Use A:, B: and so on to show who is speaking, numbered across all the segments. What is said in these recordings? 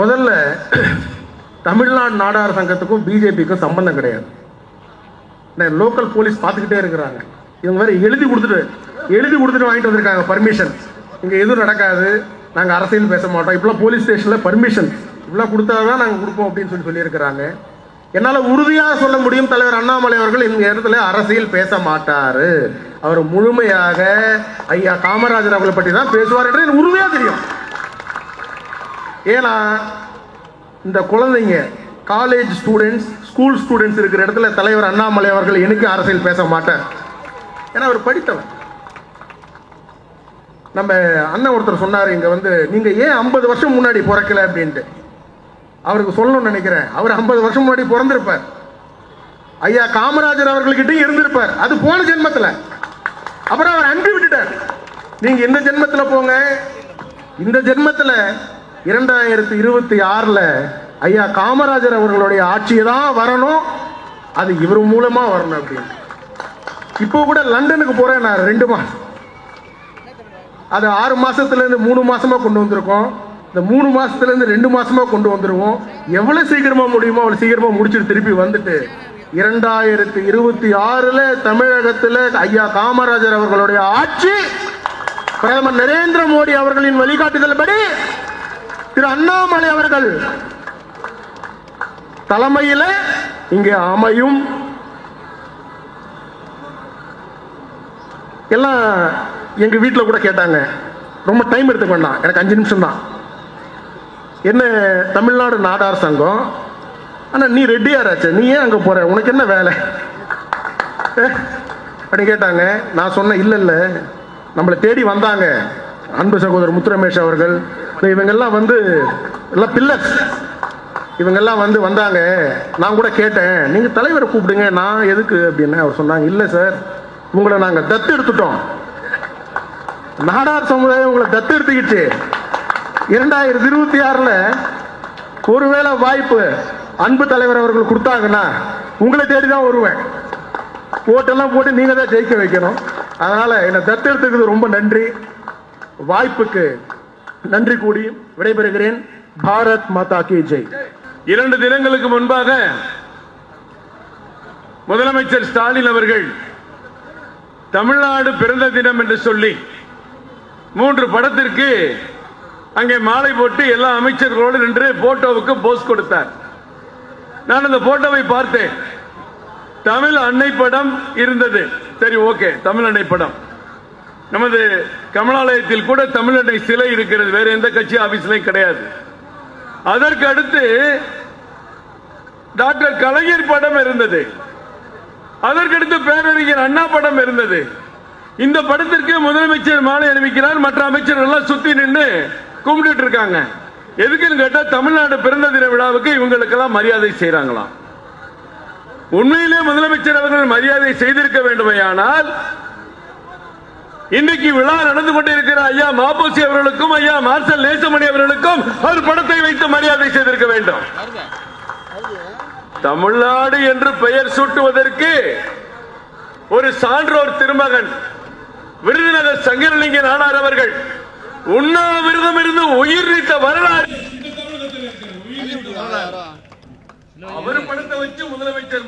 A: முதல்ல தமிழ்நாடு நாடார் சங்கத்துக்கும் பிஜேபிக்கும் சம்பந்தம் கிடையாது. லோக்கல் போலீஸ் பார்த்துக்கிட்டே இருக்கிறாங்க. இவங்க வேற எழுதி கொடுத்துட்டு வாங்கிட்டு வந்திருக்காங்க பர்மிஷன். இங்கே எதுவும் நடக்காது, நாங்கள் அரசியல் பேச மாட்டோம், இப்பெல்லாம் போலீஸ் ஸ்டேஷனில் பர்மிஷன் இவ்வளோ கொடுத்தாதான் நாங்கள் கொடுப்போம் அப்படின்னு சொல்லியிருக்கிறாங்க. என்னால் உறுதியாக சொல்ல முடியும், தலைவர் அண்ணாமலை அவர்கள் இந்த இடத்துல அரசியல் பேச மாட்டார். அவர் முழுமையாக ஐயா காமராஜர் அவர்களை பற்றி தான் பேசுவார் என்று எனக்கு உறுதியாக தெரியும். ஏன்னா இந்த குழந்தைங்க காலேஜ் ஸ்டூடெண்ட்ஸ், ஸ்கூல் ஸ்டூடெண்ட்ஸ் இருக்கிற இடத்துல தலைவர் அண்ணாமலை அவர்கள் எனக்கு அரசியல் பேச மாட்டார். ஏன்னா அவர் படித்தவர். நம்ம அண்ணன் ஒருத்தர் சொன்னார், இங்கே நீங்கள் ஏன் 50 வருஷம் முன்னாடி பிறக்கல அப்படின்ட்டு. அவருக்கு சொல்லணும்னு நினைக்கிறேன், அவர் 50 வருஷம் முன்னாடி பிறந்திருப்பார். ஐயா காமராஜர் அவர்கள்கிட்டையும் இருந்திருப்பார், அது போன ஜென்மத்தில். அப்புறம் அவர் அனுப்பி விட்டுட்டார், நீங்கள் இந்த ஜென்மத்தில் போங்க. இந்த ஜென்மத்தில் 2026 ஐயா காமராஜர் அவர்களுடைய ஆட்சியை தான் வரணும், அது இவர் மூலமா வரணும் அப்படின்னு. இப்போ கூட லண்டனுக்கு போறேன் நான் 2 மாசம், அது 6 மாசத்துலேருந்து 3 மாசமா கொண்டு வந்திருக்கோம். இந்த 3 மாசத்துலேருந்து 2 மாசமா கொண்டு வந்துருவோம். எவ்வளவு சீக்கிரமா முடியுமோ அவ்வளவு சீக்கிரமா முடிச்சுட்டு திருப்பி வந்துட்டு 2026 தமிழகத்தில் ஐயா காமராஜர் அவர்களுடைய ஆட்சி பிரதமர் நரேந்திர மோடி அவர்களின் வழிகாட்டுதல் படி திரு அண்ணாமலை அவர்கள் தலைமையில் இங்கே அமையும். எல்லாம் எங்க வீட்டில் கூட கேட்டாங்க, ரொம்ப டைம் எடுத்துக்க வேண்டாம், எனக்கு 5 நிமிஷம் தான். என்ன தமிழ்நாடு நாடார் சங்கம், ஆனா நீ ரெட்டியாராச்சே, நீ ஏன் அங்க போற, உனக்கு என்ன வேலை அப்படின்னு கேட்டாங்க. நான் சொன்னேன், இல்ல இல்ல நம்மளை தேடி வந்தாங்க அன்பு சகோதரர் முத்துரமேஷ் அவர்கள், இவங்கெல்லாம் எல்லாம் பில்லர்ஸ், இவங்கெல்லாம் வந்தாங்க. நான் கூட கேட்டேன், நீங்க தலைவரை கூப்பிடுங்க, நான் எதுக்கு அப்படின்னு. அவர் சொன்னாங்க, இல்லை சார் உங்களை நாங்கள் தத்து எடுத்துட்டோம், நாடார் சமுதாயம் உங்களை தத்து எடுத்துக்கிச்சு. 2026 ஒருவேளை வாய்ப்பு அன்பு தலைவர் அவர்கள் கொடுத்தாங்கன்னா உங்களை தேடி தான் வருவேன். ஓட்டெல்லாம் போட்டு நீங்க தான் ஜெயிக்க வைக்கணும். அதனால என்னை தத்து எடுத்துக்கிறது ரொம்ப நன்றி. வாய்ப்புக்கு நன்றி கூடி விடைபெறுகிறேன். பாரத் மாதா கி ஜெய்.
B: 2 தினங்களுக்கு முன்பாக முதலமைச்சர் ஸ்டாலின் அவர்கள் தமிழ்நாடு பிறந்த தினம் என்று சொல்லி 3 படத்திற்கு அங்கே மாலை போட்டு எல்லா அமைச்சர்களோடு நின்று போட்டோவுக்கு போஸ் கொடுத்தார். நான் அந்த போட்டோவை பார்த்தேன். தமிழ் அன்னை படம் இருந்தது. சரி, ஓகே, தமிழ் அன்னை படம். நமது கமலாலயத்தில் கூட தமிழ் அன்னை சிலை இருக்கிறது, வேற எந்த கட்சி ஆபீஸ்லையும் கிடையாது. அதற்கு அடுத்து டாக்டர் கலைஞர் படம் இருந்தது. அதற்கடுத்து பேரறிஞர் அண்ணா படம் இருந்தது. இந்த படத்திற்கு முதலமைச்சர் மாலை அணிவிக்கிறார், மற்ற அமைச்சர்கள் எல்லாம் சுத்தி நின்று கும்பிட்டு இருக்காங்க. எதுக்குன்னு கேட்டா தமிழ்நாடு பிறந்த தின விழாவுக்கு இவங்களுக்கெல்லாம் மரியாதை செய்யறாங்களாம். உண்மையிலே முதலமைச்சர் அவர்கள் மரியாதை செய்திருக்க வேண்டுமையானால் இன்றைக்கு விழா நடந்து கொண்டிருக்கிற ஐயா மாபோசி அவர்களுக்கும் ஐயா மார்ஷல் நேசமணி அவர்களுக்கும் அவர் படத்தை வைத்து மரியாதை செய்திருக்க வேண்டும். தமிழ்நாடு என்று பெயர் சூட்டுவதற்கு ஒரு சான்றோர் திருமகன் விருதுநகர் சங்கரலிங்க நாடார் அவர்கள் உண்ணாவிரதம் இருந்து உயிர் நீத்த வரலாறு. அவர் படத்தை வச்சு முதலமைச்சர்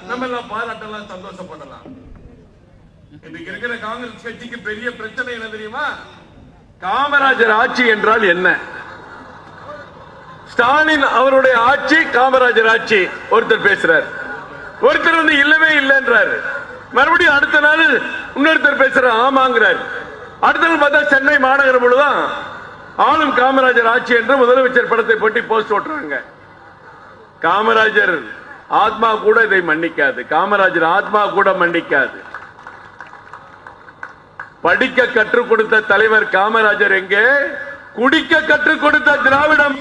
B: நம்ம எல்லாம் பாராட்டலாம், சந்தோஷப்படலாம். இன்னைக்கு இருக்கிற காங்கிரஸ் கட்சிக்கு பெரிய பிரச்சனை என்ன தெரியுமா? காமராஜர் ஆட்சி என்றால் என்ன? ஸ்டாலின் அவருடைய ஆட்சி காமராஜர் ஆட்சி ஒருத்தர் பேசுறார், ஒருத்தர் இல்லவே இல்லைன்றார். மறுபடியும் அடுத்த நாள் இன்னொருத்தர் பேசுற ஆமாங்கிறார். அடுத்த நாள் பார்த்தா சென்னை மாநகர முழுதான் ஆளும் காமராஜர் ஆட்சி என்று முதலமைச்சர் படத்தை போட்டு போஸ்ட் ஓட்டுறாங்க. காமராஜர் ஆத்மா கூட இதை மன்னிக்காது. காமராஜர் ஆத்மா கூட மன்னிக்காது. படிக்க கற்றுக் கொடுத்த தலைவர் காமராஜர் எங்கே? குடிக்க கற்றுக் கொடுத்த திராவிடம்.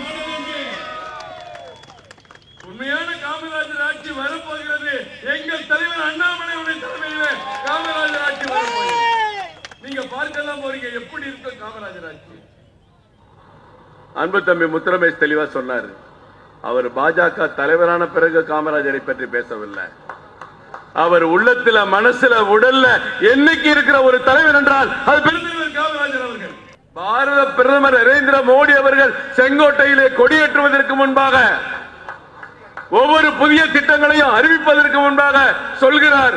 B: உண்மையான காமராஜர் ஆட்சி வரப்போகிறது. எங்கள் தலைவர் அண்ணாமலை தலைமையிலே காமராஜர் ஆட்சி வரப்போகிறது. நீங்க பார்க்கலாம் போறீங்க எப்படி இருக்க காமராஜர் ஆட்சி. அன்பு தம்பி முத்துரமேஷ் தெளிவா சொன்னார். அவர் பாஜக தலைவரான பிறகு காமராஜரை பற்றி பேசவில்லை. அவர் உள்ளத்துல, மனசுல, உடல்ல என்னைக்கு இருக்கிற ஒரு தலைவர் என்றால் அது பெருந்தலைவர் காமராஜர் அவர்கள். பாரத பிரதமர் நரேந்திர மோடி அவர்கள் செங்கோட்டையிலே கொடியேற்றுவதற்கு முன்பாக ஒவ்வொரு புதிய திட்டங்களையும் அறிவிப்பதற்கு முன்பாக சொல்கிறார்,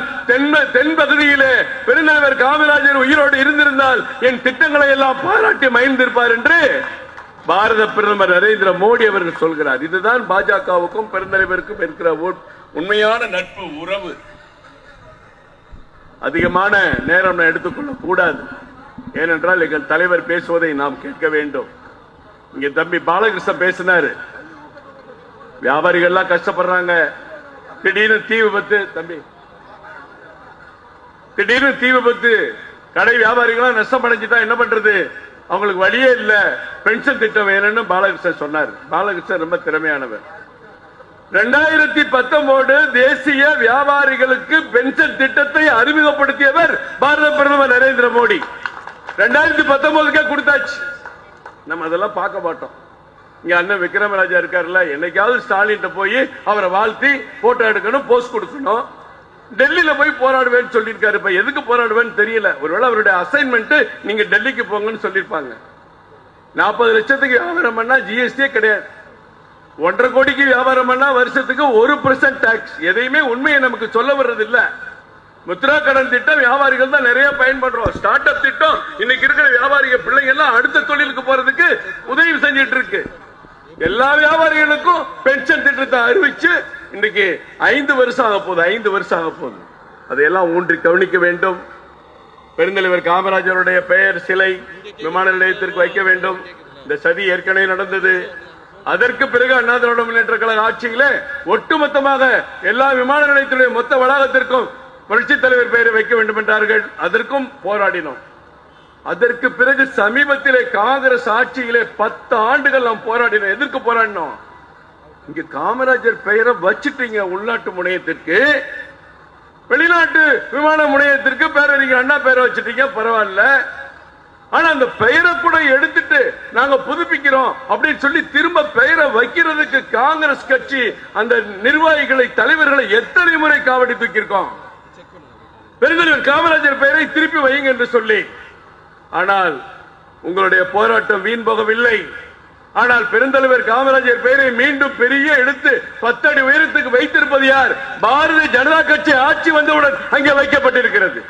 B: தென் பகுதியிலே பெருந்தலைவர் காமராஜர் உயிரோடு இருந்திருந்தால் என் திட்டங்களை எல்லாம் பாராட்டி மகிழ்ந்திருப்பார் என்று பாரத பிரதமர் நரேந்திர மோடி அவர்கள் சொல்கிறார். இதுதான் பாஜகவுக்கும் பெருந்தலைவருக்கும் இருக்கிற உண்மையான நட்பு உறவு. அதிகமான நேரம் நான் எடுத்துக்கொள்ள கூடாது. ஏனென்றால் எங்கள் தலைவர் பேசுவதை நாம் கேட்க வேண்டும். இங்க தம்பி பாலகிருஷ்ணன் பேசினாரு, வியாபாரிகள் எல்லாம் கஷ்டப்படுறாங்க, திடீர்னு தீ விபத்து, தம்பி திடீர்னு தீ விபத்து, கடை வியாபாரிகள் நஷ்டம் அடைஞ்சிட்டா என்ன பண்றது, அவங்களுக்கு வழியே இல்ல, பென்ஷன் திட்டம் வேணும்னு பாலகிருஷ்ணன் சொன்னார். பாலகிருஷ்ணன் ரொம்ப திறமையானவர். 2019 தேசிய வியாபாரிகளுக்கு பென்ஷன் திட்டத்தை அறிமுகப்படுத்தியவர் பாரத பிரதமர் நரேந்திர மோடி. 2019 கொடுத்தாச்சு. நம்ம அதெல்லாம் பார்க்க மாட்டோம். இங்க அண்ணன் விக்ரமராஜா இருக்காருல்ல, என்னைக்காவது ஸ்டாலின் போய் அவரை வாழ்த்தி போட்டோ எடுக்கணும், போஸ்ட் கொடுக்கணும். டெல்லியில போய் போராடுவேன்னு சொல்லியிருக்காரு. இப்ப எதுக்கு போராடுவேன்னு தெரியல. ஒருவேளை அவருடைய அசைன்மெண்ட் நீங்க டெல்லிக்கு போங்கன்னு சொல்லிருப்பாங்க. 40 லட்சத்துக்கு வியாபாரம் பண்ணா ஜிஎஸ்டியே கிடையாது. 1.5 கோடிக்கு வியாபாரம் பண்ணா வருஷத்துக்கு 1% டாக்ஸ். எதையுமே உண்மையை நமக்கு சொல்ல வர்றது இல்ல. முத்ரா கடன் திட்டம் வியாபாரிகள் தான் நிறைய பயன்படுறோம். ஸ்டார்ட் அப் திட்டம் இன்னைக்கு இருக்கிற வியாபாரிகள் பிள்ளைங்க எல்லாம் அடுத்த தொழிலுக்கு போறதுக்கு உதவி செஞ்சிட்டு இருக்கு. எல்லா வியாபாரிகளுக்கும் பென்ஷன் திட்டத்தை அறிவிச்சு இன்னைக்கு 5 வருஷம் ஆக போகுது. அதையெல்லாம் ஊன்றி கவனிக்க வேண்டும். பெருந்தலைவர் காமராஜருடைய பெயர் சிலை விமான நிலையத்திற்கு வைக்க வேண்டும். இந்த சதி ஏற்கனவே நடந்தது. அதற்கு பிறகு அண்ணா திராவிட முன்னேற்ற கழக ஆட்சியிலே ஒட்டுமொத்தமாக எல்லா விமான நிலையத்தினுடைய மொத்த வளாகத்திற்கும் புரட்சி தலைவர் பெயரை வைக்க வேண்டும் என்றார்கள். அதற்கும் போராடினோம். அதற்கு பிறகு சமீபத்திலே காங்கிரஸ் ஆட்சியிலே 10 ஆண்டுகள் நாம் போராடினோம். எதற்கு போராடினோம்? இங்க காமராஜர் பெயரை வச்சுட்டீங்க, உள்நாட்டு முனையத்திற்கு, வெளிநாட்டு விமான முனையத்திற்கு பேரறிஞர் அண்ணா பெயரை வச்சுட்டீங்க, பரவாயில்ல. ஆனா அந்த பெயரை கூட எடுத்துட்டு நாங்க புதுப்பிக்கிறோம் அப்படின்னு சொல்லி திரும்ப பெயரை வைக்கிறதுக்கு காங்கிரஸ் கட்சி அந்த நிர்வாகிகளை, தலைவர்களை எத்தனை முறை காவடி தூக்கியிருக்கோம். பெருந்தலைவர் காமராஜர் பெயரை திருப்பி வையுங்க என்று சொல்லி. ஆனால் உங்களுடைய போராட்டம் வீண் போகவில்லை. ஆனால் பெருந்தலைவர் காமராஜர் பெயரை மீண்டும் பெரிய எடுத்து 10 அடி உயரத்துக்கு வைத்திருப்பது யார்? பாரதிய ஜனதா கட்சி ஆட்சி வந்தவுடன் அங்கே வைக்கப்பட்டிருக்கிறது.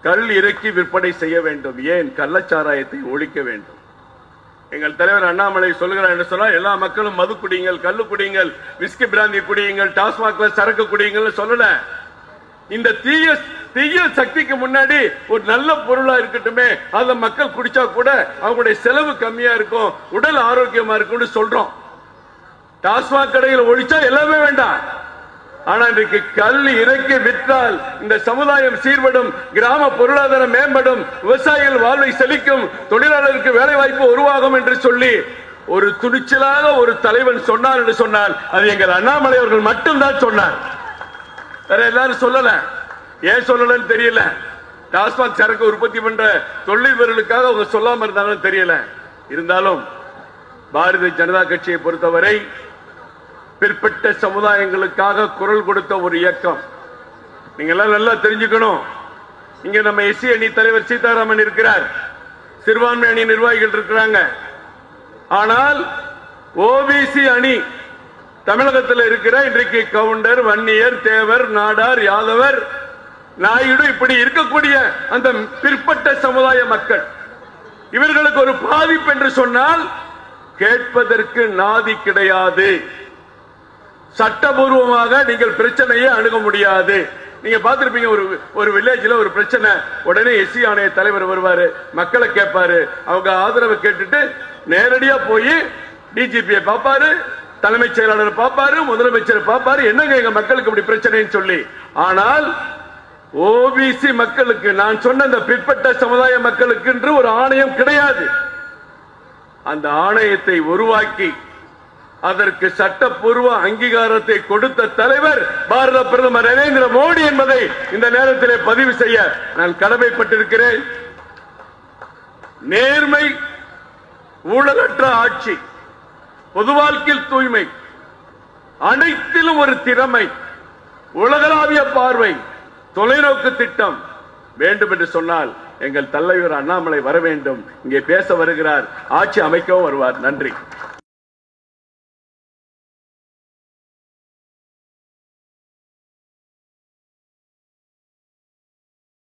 B: கல் இறக்கி விற்பனை செய்ய வேண்டும். ஏன்? கள்ளச்சாராயத்தை ஒழிக்க வேண்டும். எங்கள் தலைவர் அண்ணாமலை சொல்கிறார் என்று சொன்னால் எல்லா மக்களும் மது குடியுங்கள், கல்லு குடியுங்கள், விஸ்கி பிராந்தி குடியுங்கள், டாஸ்மாக்ல சரக்கு குடியுங்கள் சொல்லல. இந்த தீய சக்திக்கு முன்னாடி ஒரு நல்ல பொருளா இருக்கட்டுமே, அத மக்கள் குடிச்சா கூட அவங்களுடைய செலவு கம்மியா இருக்கும், உடல் ஆரோக்கியமா இருக்கும் சொல்றோம். டாஸ்மாக் கடையில் ஒழிச்சா எல்லாமே வேண்டாம். ஆனா இன்றைக்கு கல் இறக்கி விற்றால் இந்த சமுதாயம் சீர்படும், கிராம பொருளாதாரம் மேம்படும், விவசாயிகள் வாழ்வை செழிக்கும், தொழிலாளருக்கு வேலை வாய்ப்பு உருவாகும் என்று சொல்லி ஒரு துணிச்சலாக ஒரு தலைவன் சொன்னார் என்று சொன்னால் அது எங்கள் அண்ணாமலை அவர்கள் மட்டும்தான் சொன்னார். வேற எல்லாரும் சொல்லல. ஏன் சொல்லலன்னு தெரியல. டாஸ்மாக் சரக்கு உற்பத்தி பண்ற தொழில்வர்களுக்காக அவங்க சொல்லாம இருந்தாங்கன்னு தெரியல. இருந்தாலும் பாரதிய ஜனதா கட்சியை பொறுத்தவரை பிற்பட்ட சமுதாயங்களுக்காக குரல் கொடுத்த ஒரு இயக்கம். நீங்க எல்லாம் நல்லா தெரிஞ்சுக்கணும். இங்க நம்ம எஸ்சி அணி தலைவர் சீதாராமன் இருக்கிறார், சிறுபான்மை அணி நிர்வாகிகள் இருக்கிறாங்க. ஆனால் ஓபிசி அணி தமிழகத்தில் இருக்கிற இன்றைக்கு கவுண்டர், வன்னியர், தேவர், நாடார், யாதவர், நாயுடு இப்படி இருக்கக்கூடிய அந்த பிற்பட்ட சமுதாய மக்கள், இவர்களுக்கு ஒரு பாதிப்பு என்று சொன்னால் கேட்பதற்கு நாதி கிடையாது. சட்டபூர்வமாக நீங்கள் பிரச்சனையை அணுக முடியாது. நீங்க பார்த்திருப்பீங்க, ஒரு வில்லேஜ்ல ஒரு பிரச்சனை, உடனே எஸ்சி ஆணைய தலைவர் வருவாரு, மக்களை கேட்பாரு, அவங்க ஆதரவை கேட்டுட்டு நேரடியா போய் டிஜிபியை பார்ப்பாரு, தலைமைச் செயலாளர் பார்ப்பாரு, முதலமைச்சர் பார்ப்பாரு, என்னங்க எங்க மக்களுக்கு இப்படி பிரச்சனைன்னு சொல்லி. ஆனால் ஓபிசி மக்களுக்கு, நான் சொன்ன இந்த பிற்பட்ட சமுதாய மக்களுக்கு என்று ஒரு ஆணையம் கிடையாது. அந்த ஆணையத்தை உருவாக்கி அதற்கு சட்டப்பூர்வ அங்கீகாரத்தை கொடுத்த தலைவர் பாரத பிரதமர் நரேந்திர மோடி என்பதை இந்த நேரத்திலே பதிவு செய்ய நான் கடமைப்பட்டிருக்கிறேன். நேர்மை, ஊழலற்ற ஆட்சி, பொது வாழ்க்கையில் தூய்மை, அனைத்திலும் ஒரு திறமை, உலகளாவிய பார்வை, தொலைநோக்கு திட்டம் வேண்டும் என்று சொன்னால் எங்கள் தலைவர் அண்ணாமலை வர வேண்டும், இங்கே பேச வருகிறார், ஆட்சி அமைக்கவும் வருவார். நன்றி.